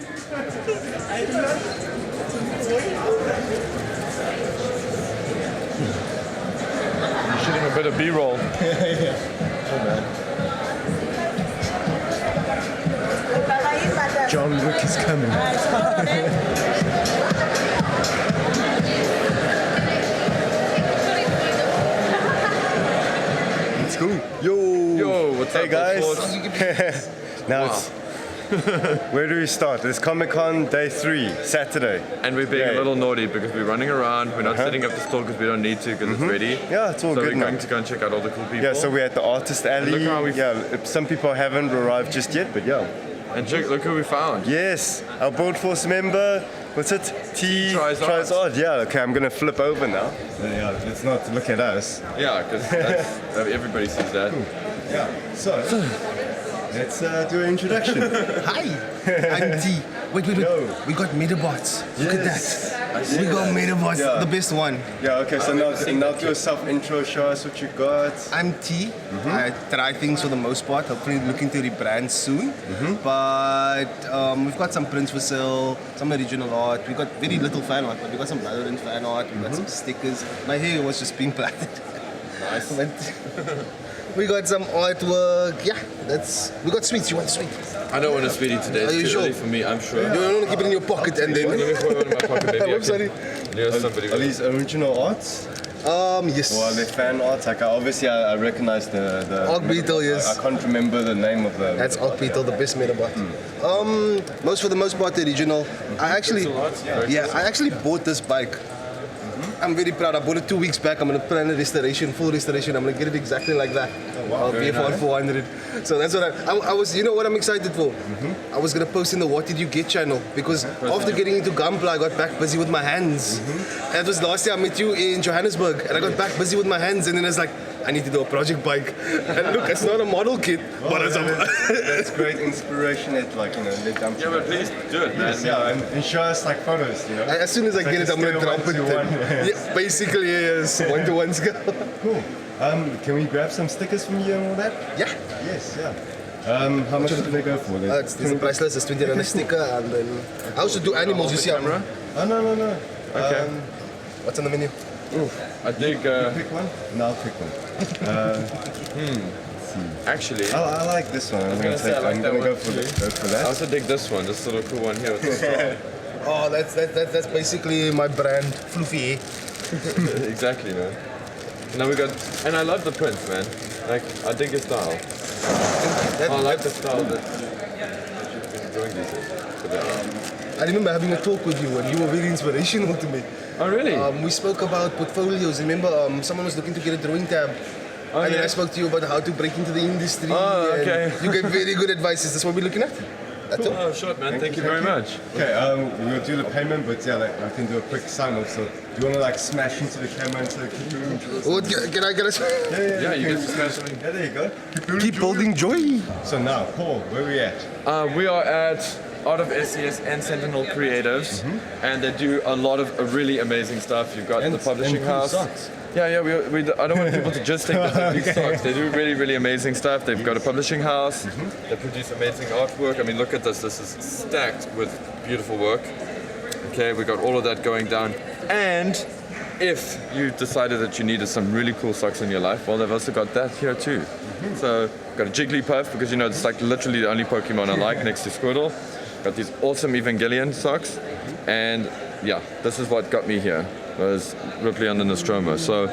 You're shooting a bit of B-roll. Yeah. Oh man. John Wick is coming. Let's go. Yo, what's Hey up, guys. Now it's where do we start? It's Comic-Con Day 3, Saturday. And we're being a little naughty because we're running around. We're not setting up the store because we don't need to because it's ready. Yeah, it's all so good we're going now. to go and check out all the cool people. Yeah, so we're at the Artist Alley. look how we've- Yeah, some people haven't arrived just yet, but yeah. And check, look who we found. Yes, our Board Force member, what's it? T Tries art. Yeah, okay, I'm gonna flip over now. Yeah, let's not look at us. Yeah, because everybody sees that. Yeah, so let's do an introduction. Hi, I'm T. Wait. Yo. We got Metabots. Look at Yes. that. We got Metabots, Yeah. the best one. Yeah, okay, so now do a self-intro, show us what you got. I'm T. I try things for the most part. Hopefully looking to rebrand soon. But we've got some prints for sale, some original art. We got very little fan art, but we got some Valorant fan art. We got some stickers. My hair was just being plaited. Nice. We got some artwork. Yeah, we got sweets. You want sweet? I don't want a sweetie today. Are you It's too sure? early for me, I'm sure. You don't want to keep it in your pocket and then. Let me put it in my pocket, maybe. I'm sorry. There's somebody. Are these original arts? Yes. Or are they fan arts? Like, obviously I recognize the Arc Beetle, yes. I can't remember the name of the... That's Arc Beetle, the best Metabot. For the most part, the original. I actually bought this bike. I'm very proud. I bought it 2 weeks back. I'm gonna plan a restoration, full restoration. I'm gonna get it exactly like that. I'll pay for 400. So that's what I was. You know what I'm excited for? I was gonna post in the What Did You Get channel because after getting into Gunpla, I got back busy with my hands. That was last year I met you in Johannesburg, and I got back busy with my hands, and then I was like, I need to do a project bike. And look, it's not a model kit, but it's a. That's great inspiration. It's like, you know, they dump. Yeah, but please do it, man. Yeah, and show us like photos, you know. As soon as I get it, I'm gonna drop it. Yeah, basically, yes, 1-to-1 scale. Cool. Can we grab some stickers from you and all that? Yeah. Yes, yeah. How much do they go for? It's priceless. It's 20 rand a sticker, and then I also do animals. You see, camera. Oh no. Okay. What's on the menu? I think, Pick one? No, I'll pick one. actually, I like this one. I'm gonna say I like that go one for too. go for I that. also dig this one, this little cool one here with the star. Oh, that's basically my brand, Floofy. Exactly, man. And now we got, and I love the prints, man. Like, I dig your style. I like the style that you've been doing these days. I remember having a talk with you, and you were very inspirational to me. Oh, really? We spoke about portfolios. Remember, someone was looking to get a drawing tab. And then I spoke to you about how to break into the industry. Oh, and okay. You gave very good advice. Is this what we're looking at? That's all. Oh, short, man. Thank you very much. Okay, we'll do the payment, but yeah, like, I can do a quick sign off. So, do you want to like smash into the camera and say, Oh, can I get a... Yeah, you get to smash something. Yeah, there you go. Keep building joy. So now, Paul, where are we at? We are at Art of SES and Sentinel Creatives, and they do a lot of really amazing stuff. You've got the publishing and cool house. socks. Yeah, I don't want people to just think that these socks. They do really, really amazing stuff. They've got a publishing house. They produce amazing artwork. I mean, look at this. This is stacked with beautiful work. Okay, we got all of that going down. And if you decided that you needed some really cool socks in your life, well, they've also got that here too. So, got a Jigglypuff because you know it's like literally the only Pokemon I like next to Squirtle. Got these awesome Evangelion socks, and yeah, this is what got me here. Was Ripley and the Nostromo. So,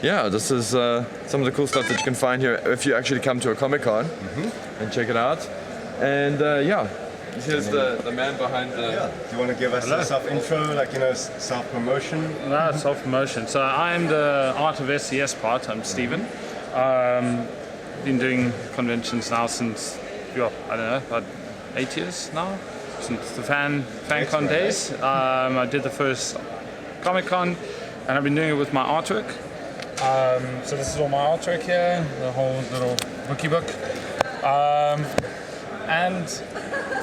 yeah, this is some of the cool stuff that you can find here if you actually come to a Comic-Con and check it out. And yeah, here's the man behind the. Yeah. Do you want to give us a self-intro, like, you know, self-promotion? No, self-promotion. So I'm the Art of SES part. I'm Stephen. Been doing conventions now since, I don't know, about 8 years now. Since the FanCon days. I did the first Comic-Con, and I've been doing it with my artwork. So this is all my artwork here, the whole little bookie book. And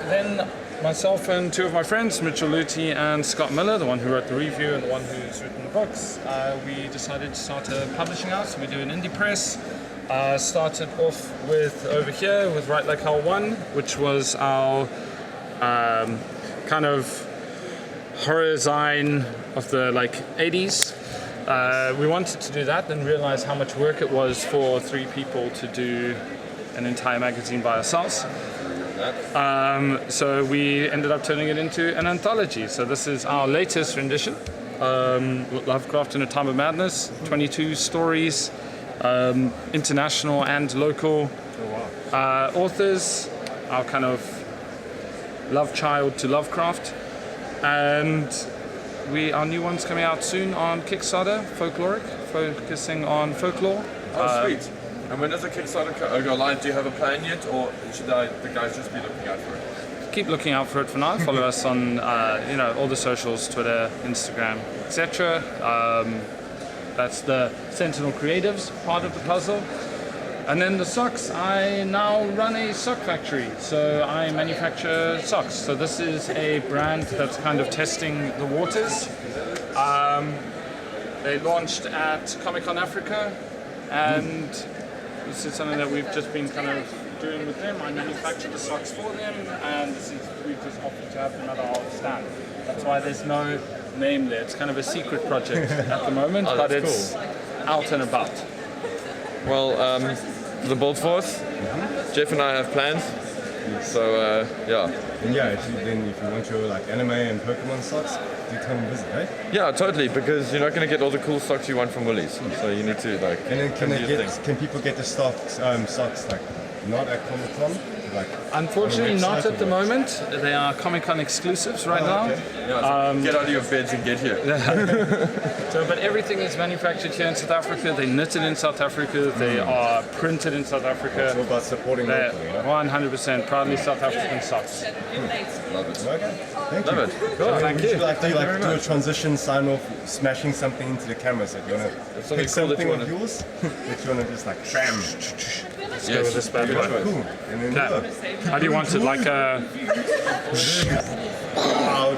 then myself and two of my friends, Mitchell Luty and Scott Miller, the one who wrote the review and the one who's written the books, we decided to start a publishing house. We do an indie press. Started off with over here with Right Like Hell 1, which was our kind of horror design of the like 80s. We wanted to do that, then realized how much work it was for 3 people to do an entire magazine by ourselves. So we ended up turning it into an anthology. So this is our latest rendition, Lovecraft in a Time of Madness, 22 stories, international and local authors, our kind of love child to Lovecraft. And our new one's coming out soon on Kickstarter, Folkloric, focusing on folklore. Oh, sweet. And when does the Kickstarter go live? Do you have a plan yet, or should the guys just be looking out for it? Keep looking out for it for now. Follow us on all the socials, Twitter, Instagram, etc. That's the Sentinel Creatives part of the puzzle. And then the socks, I now run a sock factory. So I manufacture socks. So this is a brand that's kind of testing the waters. They launched at Comic-Con Africa, and this is something that we've just been kind of doing with them. I manufacture the socks for them, and we've just offered to have them at our stand. That's why there's no name there. It's kind of a secret project at the moment, but it's out and about. Well, the Bold Force, Jeff and I have plans. So yeah. And yeah, if you want your like anime and Pokemon socks, do come and visit, right? Yeah, totally, because you're not going to get all the cool socks you want from Woolies. So you need to like. And then can people get the socks like not at Comic Con? Like, unfortunately, not at the moment. They are Comic-Con exclusives right now. Yeah, so get out of your beds and get here. But everything is manufactured here in South Africa. They're knitted in South Africa. They are printed in South Africa. It's all about supporting locally, you know? 100% proudly South African socks. Love it. Okay. Thank you. Love it. Cool. Thank you. Do a transition sign off, smashing something into the camera. So you want to pick something of yours that you want to just like bam. Let's go with this bad boy. Cool. And then How do you want it? Like a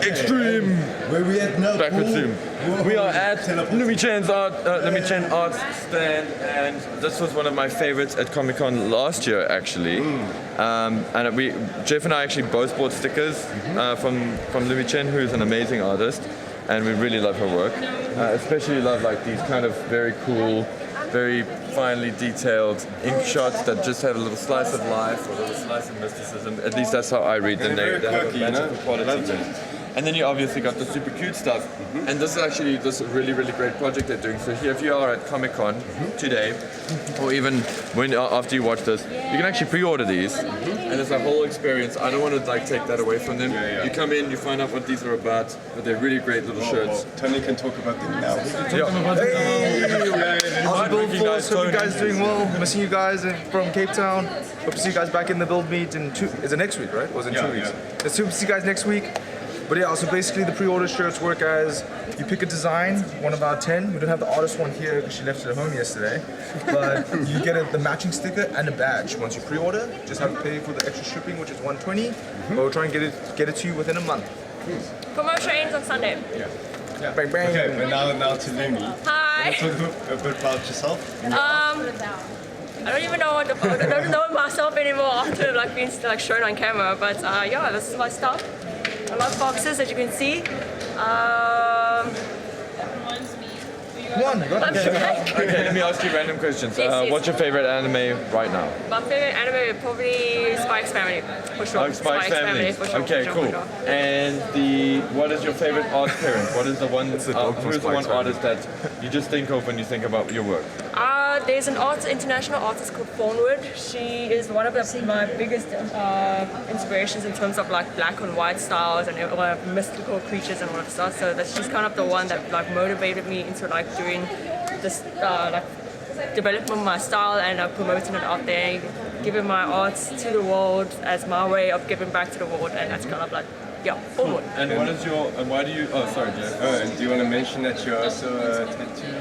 Extreme. Where we at now? Back with Zoom. We are at Louis Chen's art stand, and this was one of my favorites at Comic Con last year, actually. And Jeff and I actually both bought stickers from Louis Chen, who's an amazing artist, and we really love her work. Especially love like these kind of very cool, very finely detailed ink shots that just have a little slice of life or a little slice of mysticism. At least that's how I read them. They have a magical quality to it. And then you obviously got the super cute stuff. And this is actually this really, really great project they're doing. So here, if you are at Comic-Con today, or even after you watch this, you can actually pre-order these. And it's a whole experience. I don't want to like take that away from them. You come in, you find out what these are about, but they're really great little shirts. Well, Tony can talk about them now. Build Force, hope you guys are doing well. Missing you guys from Cape Town. Hope to see you guys back in the build meet in is it next week, right? Or was it 2 weeks? Let's hope to see you guys next week. But yeah, so basically the pre-order shirts work as you pick a design, 1 of our 10. We don't have the artist one here because she left it at home yesterday. But you get the matching sticker and a badge once you pre-order. Just have to pay for the extra shipping, which is $120. But we'll try and get it to you within a month. Promotion ends on Sunday. Yeah. Bang bang. Okay, but now to Lumi. Hi. Talk a bit about yourself. I don't even know I don't know myself anymore after like being like shown on camera. But yeah, this is my stuff. I love boxes, as you can see. Okay, let me ask you random questions. Yes. What's your favorite anime right now? My favorite anime is probably Spike's Family, for sure. Spike's Family. For sure. Okay, for cool. sure. And what is your favorite art parent? What is the one? Who's the one artist that you just think of when you think about your work? There's an international artist called Thornwood. She is one of my biggest inspirations in terms of like black and white styles and mystical creatures and all that stuff. So she's kind of the one that like motivated me into like doing this like developing my style and promoting it out there, giving my art to the world as my way of giving back to the world, and that's kind of like Thornwood. And what is your? And why do you? Oh, sorry, Jeff. And do you want to mention that you're also a tattoo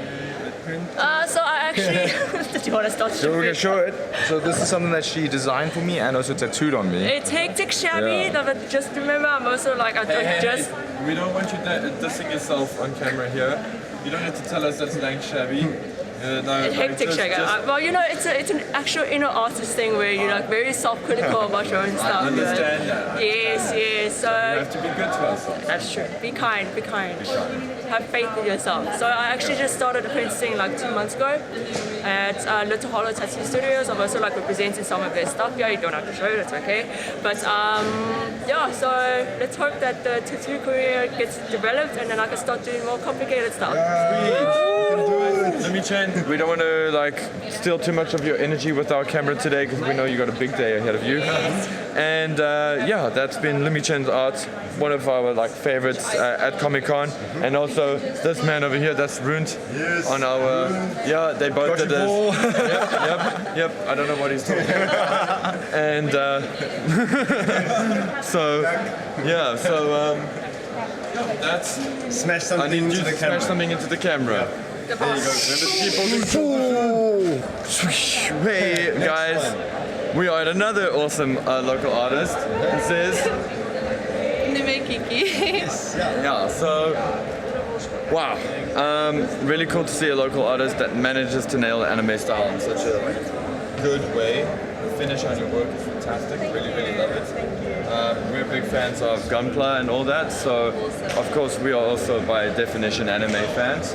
print? So I actually did you want to start? So we're gonna show it. So this is something that she designed for me and also tattooed on me. It's hectic, shabby. But just remember, I'm also like Hey, we don't want you dissing yourself on camera here. You don't need to tell us that's lang shabby. No, hectic, well, you know, it's an actual inner artist thing where you're like very self-critical about your own stuff. I understand that. Yes. So You have to be good to ourselves. that's true. Be kind, be kind. Have faith in yourself. So I actually just started apprenticing like 2 months ago at Little Hollow Tattoo Studios. I'm also like representing some of their stuff here. You don't have to show it, it's okay. But yeah, so let's hope that the tattoo career gets developed and then I can start doing more complicated stuff. Let me Chen. We don't want to like steal too much of your energy with our camera today because we know you got a big day ahead of you. And yeah, that's been Lumi Chen's art, one of our like favorites at Comic Con. And also this man over here, that's Runt on our. Yeah, they both did this. Yep. I don't know what he's talking about. And so yeah, so that's. Smash I something need you into the to camera. smash something into the camera. The There you go. Remember to keep holding control. Hey guys, we are at another awesome local artist. This is yeah. So wow, really cool to see a local artist that manages to nail the anime style in such a good way. The finish on your work is fantastic. Really love it. We're big fans of GUNPLA and all that, so of course we are also by definition anime fans.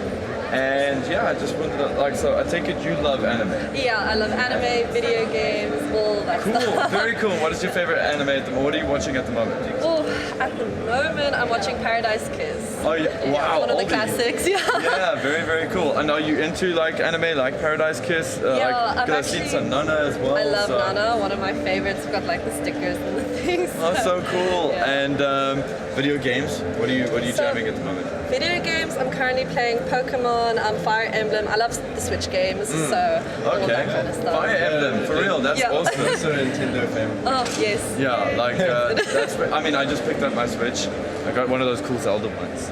And yeah, I just wanted to, like, so I take it you love anime. Yeah, I love anime, video games, all that Cool, stuff. very cool. What is your favorite anime at the moment? What are you watching at the moment? Oh, at the moment, I'm watching Paradise Kiss. Oh yeah, wow. One of the oldie. classics, yeah. Yeah, very cool. And are you into like anime, like Paradise Kiss? Yeah, I've seen some Nana as well. I love so. Nana, one of my favorites. We've got like the stickers and the things. Oh, so cool. Yeah. And video games. What are you jamming at the moment? Video games, I'm currently playing Pokemon, Fire Emblem. I love the Switch games, so all that kind of stuff. Fire Emblem, for real. That's Yeah. awesome. Also a Nintendo fan. Oh, yes. Yeah, like that's. I mean, I just picked up my Switch. I got one of those cool Zelda ones.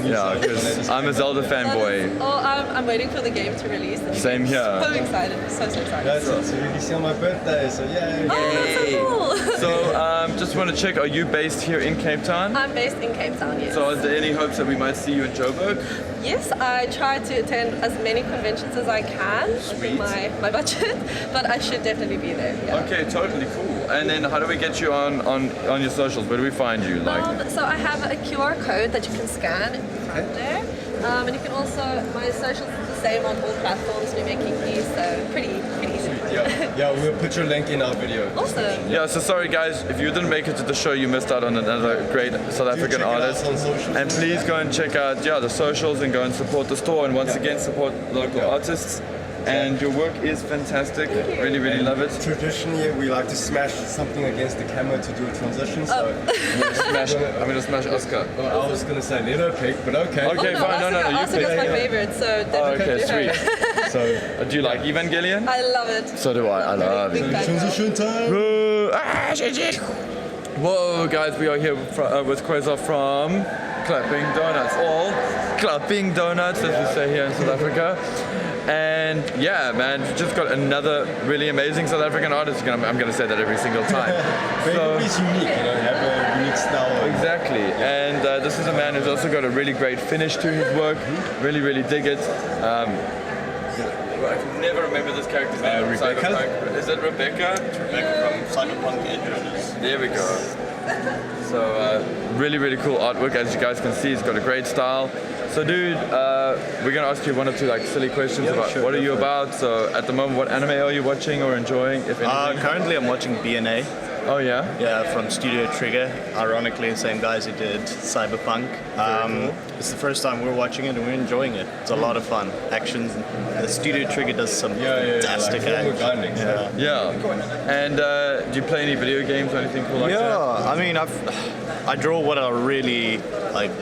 Yeah, because I'm a Zelda fanboy. I'm waiting for the game to release. Same here. So excited, so excited. That's it. So you see on my birthday, so yay. Oh, that's so cool. So, just want to check, are you based here in Cape Town? I'm based in Cape Town, yes. So, is there any hopes that we might see you in Joburg? Yes, I try to attend as many conventions as I can within my budget, but I should definitely be there. Yeah. Okay, totally cool. And then, how do we get you on your socials? Where do we find you? Like, So I have a QR code that you can scan right there, and you can also my socials is the same on all platforms. We make Kiki, so pretty easy. Yeah, we'll put your link in our video. Awesome. yeah. So sorry, guys, if you didn't make it to the show, you missed out on another great South African check it out artist. on socials. And please go and check out the socials and go and support the store. And once again, support local artists. And your work is fantastic. Really love it. Traditionally, we like to smash something against the camera to do a transition. So I'm gonna smash Oscar. I was gonna say let her pick, but okay. Okay, fine. No, you Also, pick. that's my favorite, so definitely Okay, do her. sweet. So, do you like Evangelion? I love it. So do I. I love Big it. fan. Transition time. Whoa, guys, we are here with Quasar from Clapping Donuts. All Clapping Donuts, as we say here in South Africa. And yeah, man, we just got another really amazing South African artist. I'm going to say that every single time. It's unique, have a unique style. Exactly, and this is a man who's also got a really great finish to his work. Really dig it. I can never remember this character's name. Rebecca? Cyberpunk. Is it Rebecca? Rebecca from Cyberpunk Edge. There we go. So really cool artwork. As you guys can see, he's got a great style. So dude, we're gonna ask you one or two like silly questions about what are you about. So at the moment, what anime are you watching or enjoying, if anything? Currently I'm watching BNA. Oh yeah? Yeah, from Studio Trigger. Ironically, the same guys who did Cyberpunk. It's the first time we're watching it and we're enjoying it. It's a lot of fun. Action. The Studio Trigger does some fantastic action. Yeah. And do you play any video games or anything cool like that? Yeah, I mean, I draw what I really like.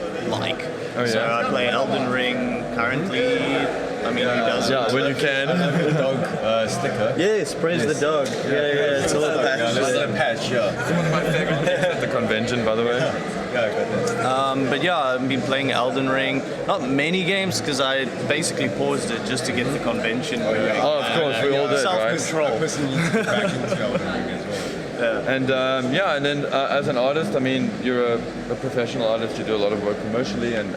Oh, So yeah? I play Elden Ring currently. I mean, who doesn't? Yeah, when you can. The dog sticker. Yes, praise the dog. Yeah, it's all that. This is a patch, yeah. One of my favorite things at the convention, by the way. Yeah, I got that. But yeah, I've been playing Elden Ring. Not many games because I basically paused it just to get the convention going. Oh, of course, we all did, right? Self-control. I personally need to get back into Elden Ring as well. And and then as an artist, I mean, you're a professional artist. You do a lot of work commercially, and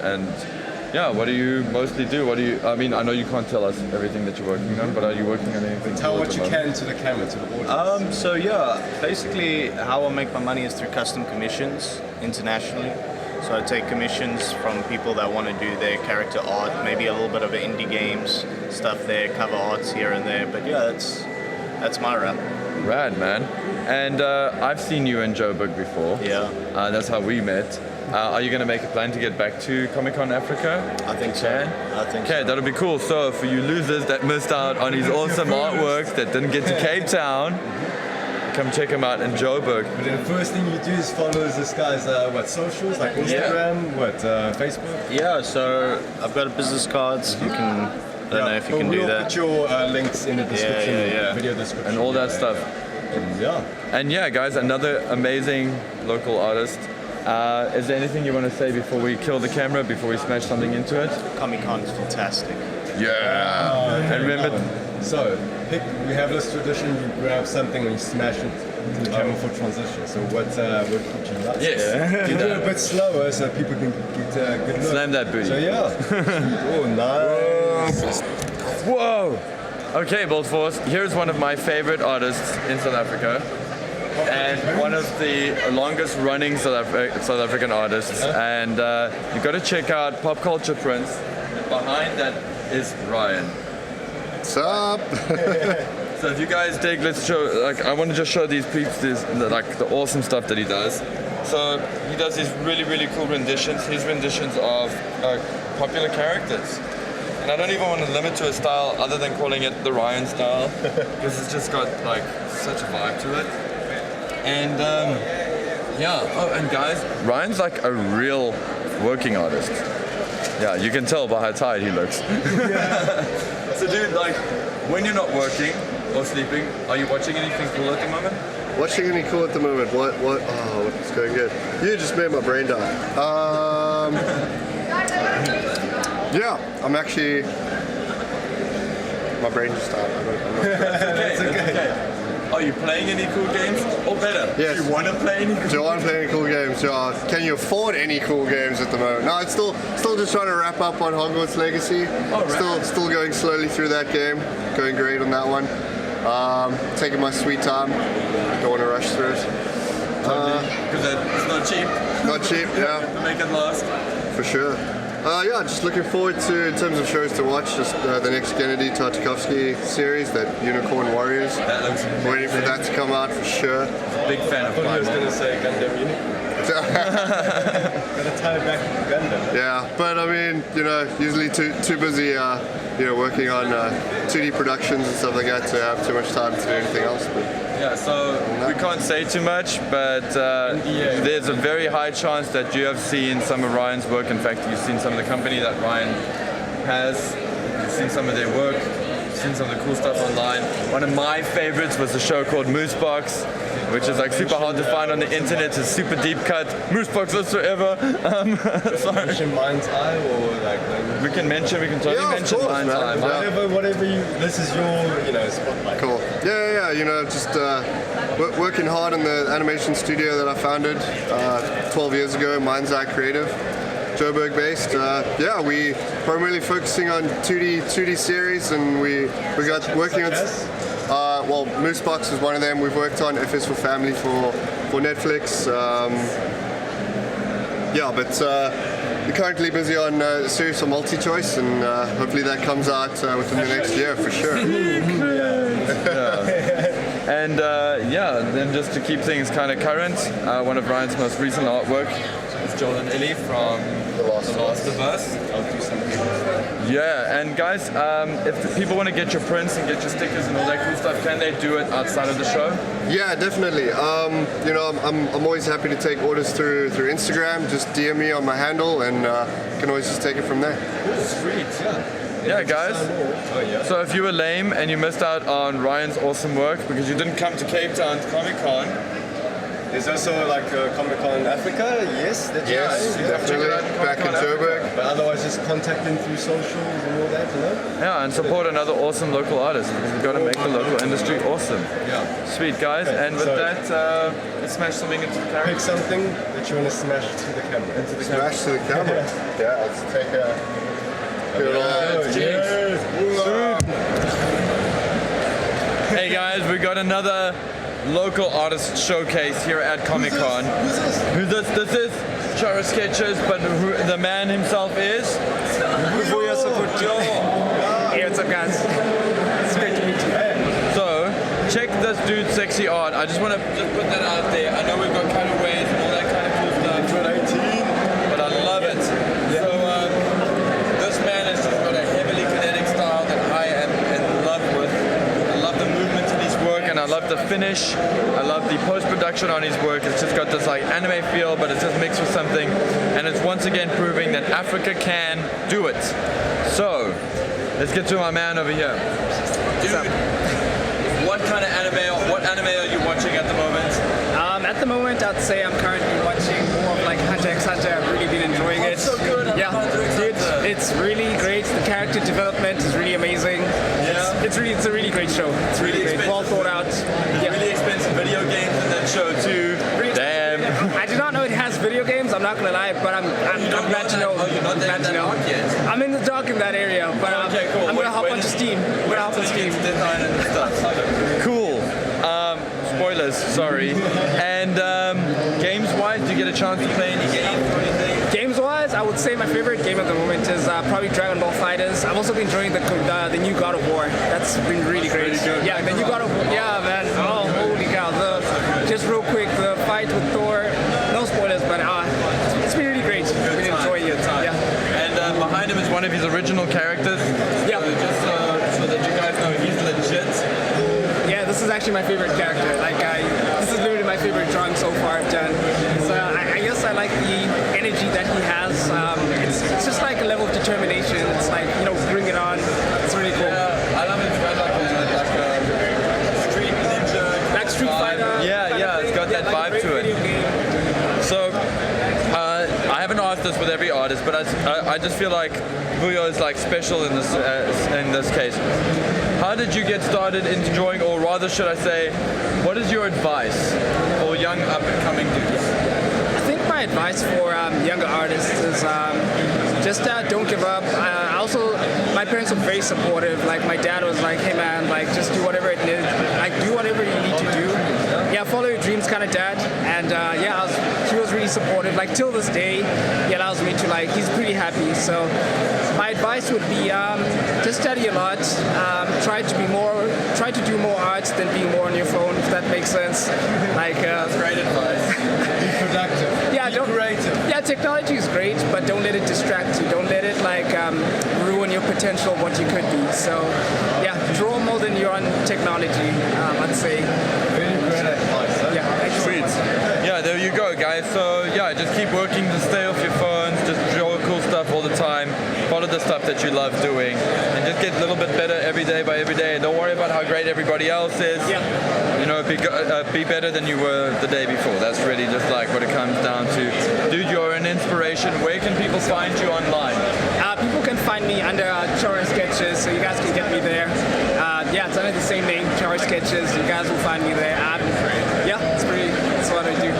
yeah, what do you mostly do? I mean, I know you can't tell us everything that you're working on, but are you working on anything? Tell what you can to the camera, to the audience. So yeah, basically how I make my money is through custom commissions internationally. So I take commissions from people that want to do their character art, maybe a little bit of indie games stuff there, cover arts here and there. But yeah, that's my rap. Rad, man. And I've seen you in Joburg before. Yeah. That's how we met. Are you going to make a plan to get back to Comic-Con Africa? I think so. Chen? I think Okay, so. that'll be cool. So for you losers that missed out on his awesome artworks that didn't get to Cape Town, come check him out in Joburg. But then the first thing you do is follow this guy's socials, like Instagram, Facebook. Yeah, so I've got business cards. You can, I don't know if you can do We'll that. put your links in the description, video description. And all that stuff. Yeah. And yeah, guys, another amazing local artist. Is there anything you want to say before we kill the camera, before we smash something into it? Comic-Con is fantastic. Yeah. And remember, So, we have this tradition, you grab something and you smash it to the camera for transition. So what would you like? yes, Do it a bit slower so people can get a good look. slam that booty. So yeah. Oh, nice. Whoa! Okay, Bolt Force, here's one of my favorite artists in South Africa. And one of the longest running South African artists. And you've got to check out Pop Culture Prince. Behind that is Ryan. What's up? So if you guys dig, let's show, I want to just show these peeps the awesome stuff that he does. So he does these really, really cool renditions, his renditions of popular characters. And I don't even want to limit to a style other than calling it the Ryan style, because it's just got such a vibe to it. And and guys, Ryan's like a real working artist. Yeah, you can tell by how tired he looks. So dude, when you're not working or sleeping, are you watching anything cool at the moment? Watching any cool at the moment? What? Oh, what's going good? You just made my brain die. Yeah, I'm actually. My brain just died. It's okay. Are you playing any cool games? Or better, Yes. do you want to play any cool Do you want to play any cool games? Can you afford any cool games at the moment? No, it's still just trying to wrap up on Hogwarts Legacy. Still going slowly through that game. Going great on that one. Taking my sweet time. Don't want to rush through it. Because it's not cheap. Not cheap, yeah, To make it last. for sure. Yeah, just looking forward to, in terms of shows to watch, just the next Kennedy Tartakovsky series, that Unicorn Warriors. That looks Waiting for that to come out for sure. big fan of I was mine. going to say Gundam Unicorn. Gotta tie it back to Gundam. Yeah, but I mean, usually too busy, working on 2D productions and stuff like that to have too much time to do anything else. But Yeah, so we can't say too much, but there's a very high chance that you have seen some of Ryan's work. In fact, you've seen some of the company that Ryan has. You've seen some of their work. You've seen some of the cool stuff online. One of my favorites was a show called Moosebox, which is super hard to find on the internet. It's a super deep cut. Moosebox lives forever. Sorry. Mention Mind's Eye or We can totally Yeah, of mention course, Mind's man. Eye. Yeah. whatever you. This is your spotlight. cool. Yeah. Just working hard in the animation studio that I founded 12 years ago, Mind's Eye Creative. Joburg based. We primarily focusing on 2D series, and we got working on. Moosebox is one of them. We've worked on F is for Family for Netflix. We're currently busy on a series for MultiChoice, and hopefully that comes out within the next year for sure. And then just to keep things kind of current, one of Ryan's most recent artwork is Joel and Ellie from The Last of Us. I'll do something. Yeah, and guys, if people want to get your prints and get your stickers and all that cool stuff, can they do it outside of the show? Yeah, definitely. I'm always happy to take orders through Instagram. Just DM me on my handle, and you can always just take it from there. Sweet. Yeah, guys. So if you were lame and you missed out on Ryan's awesome work because you didn't come to Cape Town Comic Con, There's also like Comic-Con Africa, yes? Yes, definitely. Back in Joburg. But otherwise just contact them through socials and all that, you know? Yeah, and support another awesome local artist because we've got to make the local industry awesome. Yeah. Sweet, guys. Okay, and with so- that, let's smash something into the camera. Pick something that you want to smash to the camera. Into the Smash to the camera. Yeah, let's take a... Hey guys, we got another local artist showcase here at Comic Con. Who's this? This is Charo Sketches, but the man himself is. Hey, what's up, guys? It's great to meet you. So, check this dude's sexy art. I just want to just put that out there. I know we've got cutaways and all that kind of cool stuff. But I love it. So, this man has just got a heavily kinetic style that I am in love with. I love the movement in his work and I love the finish. I love the post-production on his work. It's just got this like anime feel, but it's just mixed with something. And it's once again proving that Africa can do it. So, let's get to my man over here. Dude, what kind of anime, what anime are you watching at the moment? At the moment, I'd say I'm currently watching more of like Hunter x Hunter. I've really been enjoying it. So good. Yeah, it's really great. The character development is really amazing. Yeah. It's a really great show. It's really great. Well thought out. Yeah. Really expensive video games in that show too. Damn. I did not know it has video games. I'm not gonna lie, but I'm glad to know. Oh, you're not glad to know. yet. I'm in the dark in that area, but Okay, cool. I'm gonna hop onto Steam. I'm gonna hop on Steam. Design and stuff. Cool. Spoilers, sorry. And games-wise, do you get a chance to play any games or anything? Games-wise, I would say my favorite game at the moment is probably Dragon Ball FighterZ. I've also been enjoying the new God of War. That's been really great. Yeah, the new God of War. Yeah, man. Oh, holy cow. Just real quick, the fight with Thor. No spoilers, but it's been really great. I've been enjoying it. Yeah. And behind him is one of his original characters. Yeah. So just so that you guys know, he's legit. Yeah, this is actually my favorite character. This is literally my favorite drawing so far I've done. So I guess I like the energy that he has. It's just like a level of determination. It's like, bring it on. It's really cool. I love it. It's got like a street ninja. Like Street Fighter. Yeah, it's got that vibe to it. So, I haven't asked this with every artist, but I just feel like Vuyo is like special in this case. How did you get started into drawing, or rather should I say, what is your advice for young up-and-coming dudes? I think my advice for younger artists is just don't give up. My parents were very supportive. Like my dad was like, hey man, like just do whatever it is. Like do whatever you need to do. Yeah, follow your dreams kind of dad. And he was really supportive. Like till this day, he allows me to he's pretty happy. So my advice would be just study a lot. Try to do more art than being more on your phone, if that makes sense. That's great advice. Be productive. Yeah, Be creative. Yeah, technology is great, but don't let it distract you. Don't let it ruin your potential of what you could be. So, yeah, draw more than you're on technology. I'd say. Really great advice. Huh? Yeah, thank you so Sweet. much. Yeah, there you go, guys. So yeah, just keep working to stay off your phones. Just draw cool stuff all the time. Follow the stuff that you love doing, and just get a little bit better every day by every day. And don't worry about how great everybody else is. Yeah. Be better than you were the day before. That's really just like what it comes down to. Dude, you're an inspiration. Where can people find you online? People can find me under Charo Sketches, so you guys can get me there. It's under the same name, Charo Sketches. You guys will find me there. That's what I do.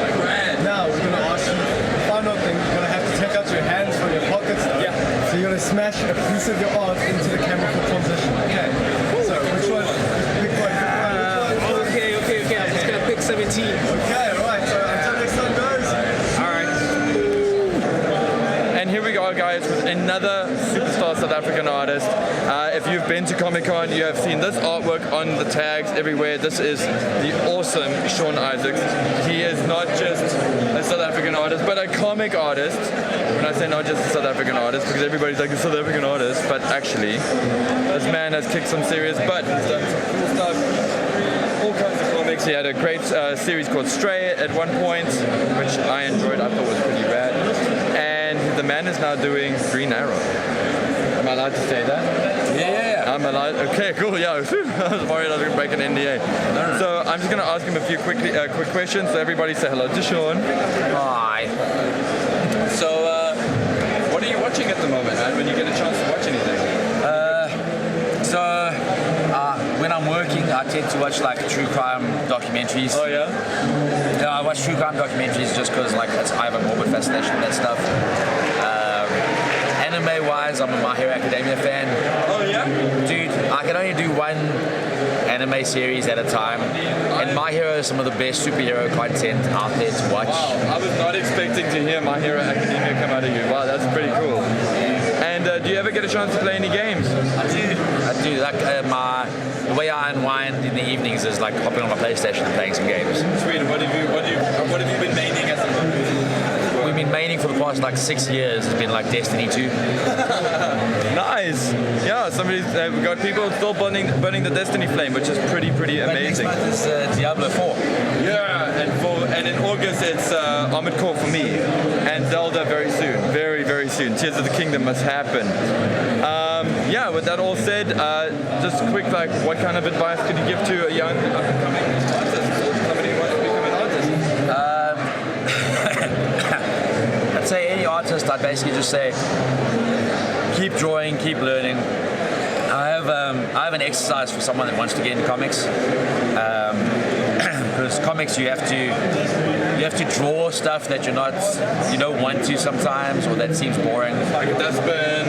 Now we're going to ask you the final thing. You're going to have to take out your hands from your pockets though. Yeah. So you're going to smash a piece of your art into the camera for transition. Okay. So which one? Pick one. Okay. I'm just gonna pick 17. Okay, right. So until next time, guys. All right. And here we go, guys, with another superstar South African artist. If you've been to Comic-Con, you have seen this artwork on the tags everywhere. This is the awesome Sean Isaacs. He is not just a South African artist, but a comic artist. When I say not just a South African artist, because everybody's like a South African artist, but actually, this man has kicked some serious butt. He's done some cool stuff. All kinds of comics. He had a great series called Stray at one point, which I enjoyed. I thought was pretty rad. And the man is now doing Green Arrow. Am I allowed to say that? Yeah. I'm allowed. Okay, cool. Yeah, I was worried I was going to break an NDA. So I'm just going to ask him a few quick questions. So everybody say hello to Sean. Hi. So, what are you watching at the moment, man? When you get a chance to watch anything? When I'm working, I tend to watch like true crime documentaries. Oh yeah? Yeah, I watch true crime documentaries just because like I have a morbid fascination with that stuff. Anime-wise, I'm a My Hero Academia fan. Oh yeah? Dude, I can only do one anime series at a time. And My Hero is some of the best superhero content out there to watch. Wow, I was not expecting to hear My Hero Academia come out of you. Wow, that's pretty cool. And do you ever get a chance to play any games? I do. Like the way I unwind in the evenings is like hopping on my PlayStation and playing some games. Sweet. What have you been maining at the moment? We've been maining for the past like 6 years. It's been like Destiny 2. Nice. Yeah, we've got people still burning the Destiny flame, which is pretty amazing. But next month is Diablo 4. Yeah, and in August it's Armored Core for me, and Zelda very soon, very soon. Tears of the Kingdom must happen. Yeah, with that all said, just quick, like, what kind of advice could you give to a young up-and-coming artist or somebody who wants to become an artist? I'd say any artist, I'd basically just say, keep drawing, keep learning. I have an exercise for someone that wants to get into comics. Because comics, you have to draw stuff that you don't want to sometimes, or that seems boring. Like a dustbin.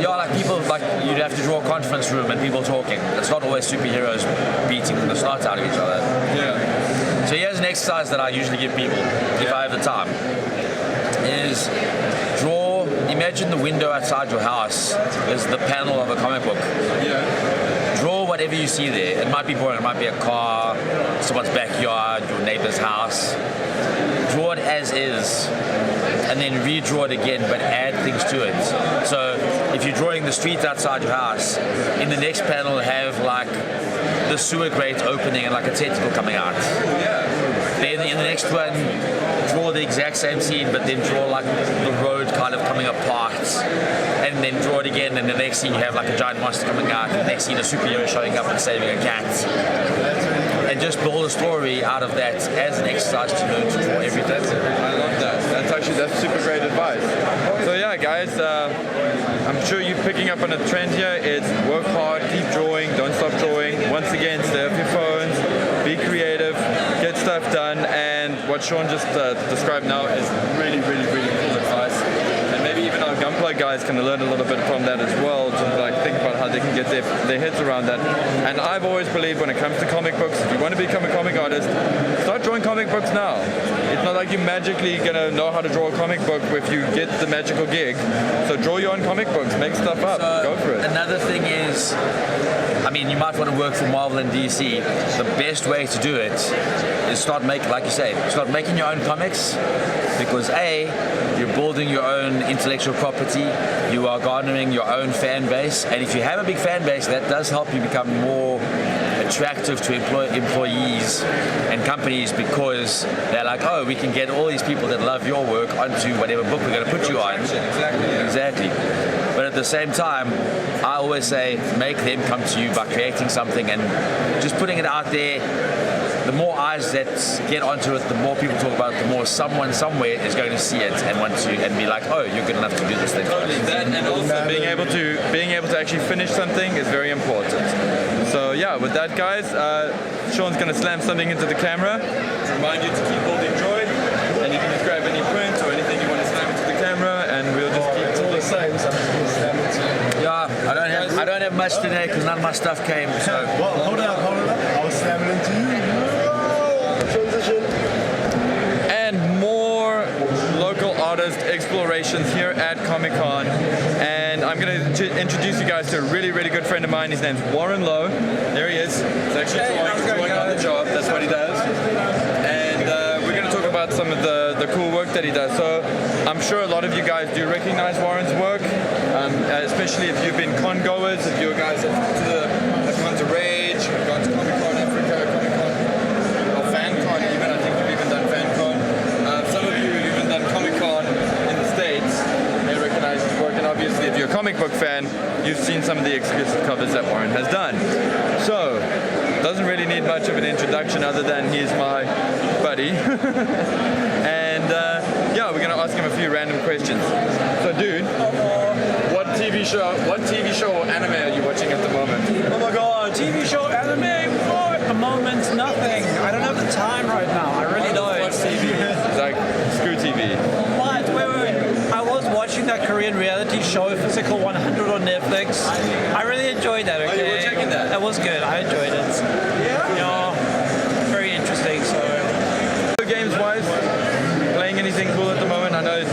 Yeah, like people, like you'd have to draw a conference room and people talking. It's not always superheroes beating the snot out of each other. Yeah. So here's an exercise that I usually give people, if I have the time, is draw, imagine the window outside your house is the panel of a comic book. Yeah. Draw whatever you see there. It might be boring, it might be a car, someone's backyard, your neighbor's house. Draw it as is, and then redraw it again, but add things to it. So if you're drawing the street outside your house, in the next panel have like the sewer grate opening and like a tentacle coming out. Then in the next one, draw the exact same scene, but then draw like the road kind of coming apart, and then draw it again, and the next scene you have like a giant monster coming out, and the next scene a superhero showing up and saving a cat. And just build a story out of that as an exercise to learn to draw everything. I love that. That's super great advice. So yeah, guys, I'm sure you're picking up on a trend here. It's work hard, keep drawing, don't stop drawing. Once again, stay off your phones, be creative, get stuff done, and what Sean just described now is really cool advice. And maybe even our GUNPLA guys can learn a little bit from that as well, to like think about how they can get their heads around that. And I've always believed when it comes to comic books, if you want to become a comic artist, start drawing comic books now. It's not like you're magically gonna know how to draw a comic book if you get the magical gig. So draw your own comic books, make stuff up, go for it. Another thing is, I mean, you might want to work for Marvel and DC. The best way to do it is start making your own comics, because A, you're building your own intellectual property, you are garnering your own fan base, and if you have a big fan base, that does help you become more attractive to employees and companies, because they're like, oh, we can get all these people that love your work onto whatever book we're going to put you on. Exactly. But at the same time, I always say make them come to you by creating something and just putting it out there. The more eyes that get onto it, the more people talk about it, the more someone somewhere is going to see it and want to and be like, oh, you're good enough to do this thing. Totally. That, and also being able to actually finish something is very important. So yeah, with that, guys, Sean's going to slam something into the camera. Remind you to keep holding joy, and you can just grab any print or anything you want to slam into the camera, and we'll just keep all the same. Yeah, I don't have much today because none of my stuff came. So well, hold up. I'll slam it into you. Transition. And more local artist explorations here at Comic-Con. And I'm going to introduce you guys to a really good friend of mine. His name's Warren Lowe. There he is. He's actually drawing on the job. That's what he does. And we're going to talk about some of the cool work that he does. So I'm sure a lot of you guys do recognize Warren's work, especially if you've been con goers, if you guys have gone to Rage, have gone to Comic-Con Africa, Comic-Con, or FanCon even. I think you've even done FanCon. Some of you have even done Comic-Con in the States. They recognize his work, and obviously if you're a comic book fan, you've seen some of the exclusive covers that Warren has done. So, doesn't really need much of an introduction other than he's my buddy. And yeah, we're going to ask him a few random questions. So, dude, what TV show or anime are you watching at the moment? Oh my god, TV show, anime? Oh, at the moment, nothing. I don't have the time right now. I really don't. Watch TV. It's like, screw TV. What? Wait. I was watching that Korean reality show, Physical 100 on Netflix. I really enjoyed that, okay? Oh, you were checking that? That was good. I enjoyed it. Yeah? You know, very interesting, so... Games-wise, playing anything cool at the moment? I know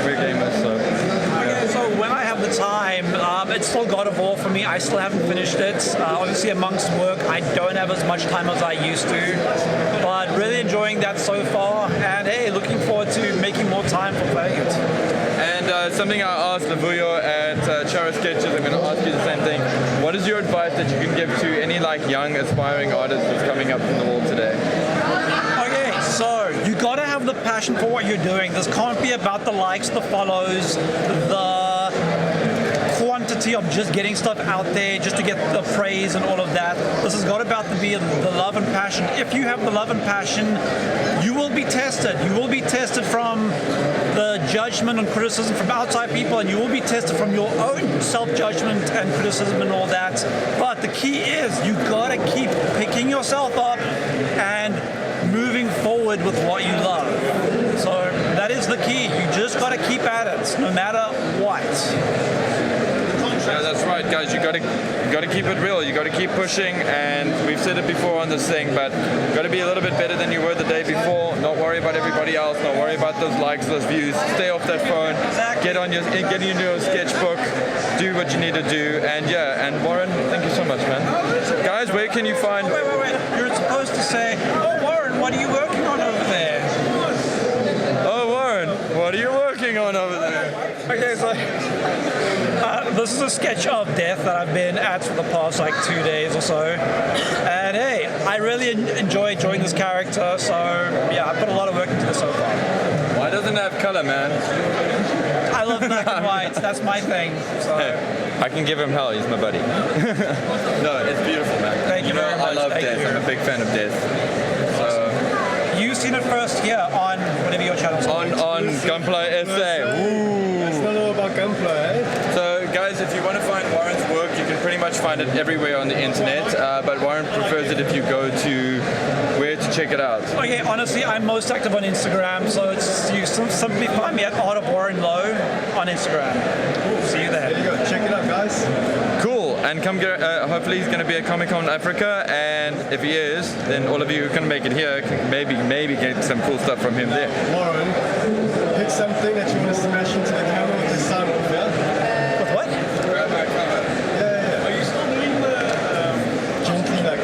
we're gamers, so... Okay, so when I have the time, it's still God of War for me. I still haven't finished it. Obviously, amongst work, I don't have as much time as I used to. But really enjoying that so far. And hey, looking forward to making more time for playing it. And something I asked Lavuyo at Charo Sketches, I'm going to ask you the same thing. What is your advice that you can give to any like young aspiring artist who's coming up from the wall today? Okay, so you gotta have the passion for what you're doing. This can't be about the likes, the follows, the quantity of just getting stuff out there just to get the praise and all of that. This has got about to be the love and passion. If you have the love and passion, you will be tested. You will be tested from the judgment and criticism from outside people, and you will be tested from your own self-judgment and criticism and all that. But the key is you gotta keep picking yourself up and moving forward with what you love. So that is the key. You just gotta keep at it, no matter what. Yeah, that's right, guys. You gotta keep it real. You gotta keep pushing, and we've said it before on this thing, but you gotta be a little bit better than you were the day before. Not worry about everybody else. Not worry about those likes, those views. Stay off that phone. Get into your sketchbook. Do what you need to do, and yeah. And Warren, thank you so much, man. Guys, where can you find? Wait. You're supposed to say, "Oh, Warren, what are you working on over there?" Oh, Warren, what are you working on over there? Okay, so this is a sketch of death that I've been at for the past like 2 days or so. And hey, I really enjoy drawing this character, so yeah, I put a lot of work into this so far. Why doesn't it have color, man? I love black and white, that's my thing. So. I can give him hell, he's my buddy. No, it's beautiful, man. Thank you very much. I love death, I'm a big fan of death. So, you've seen it first here on whatever your channel is. On GUNPLA SA. Ooh. It's not all about GUNPLA, eh? So guys, if you want to find Warren's work, you can pretty much find it everywhere on the internet, but Warren prefers it if you go to where to check it out. Okay, honestly, I'm most active on Instagram, so you simply find me at Art of Warren Lowe on Instagram. See you there. There you go, check it out, guys. Cool, and come get, hopefully he's going to be at Comic-Con Africa, and if he is, then all of you who can make it here can maybe get some cool stuff from him there. Warren, pick something that you want to smash into the camera with the sound off, yeah? With what? Grab my cover. Yeah. Are you still doing the... Gently like,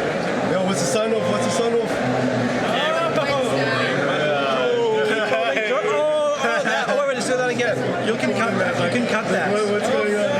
yo, what's the sound off? What's the sound off? Wait, say that again. You can cut that. What's going on?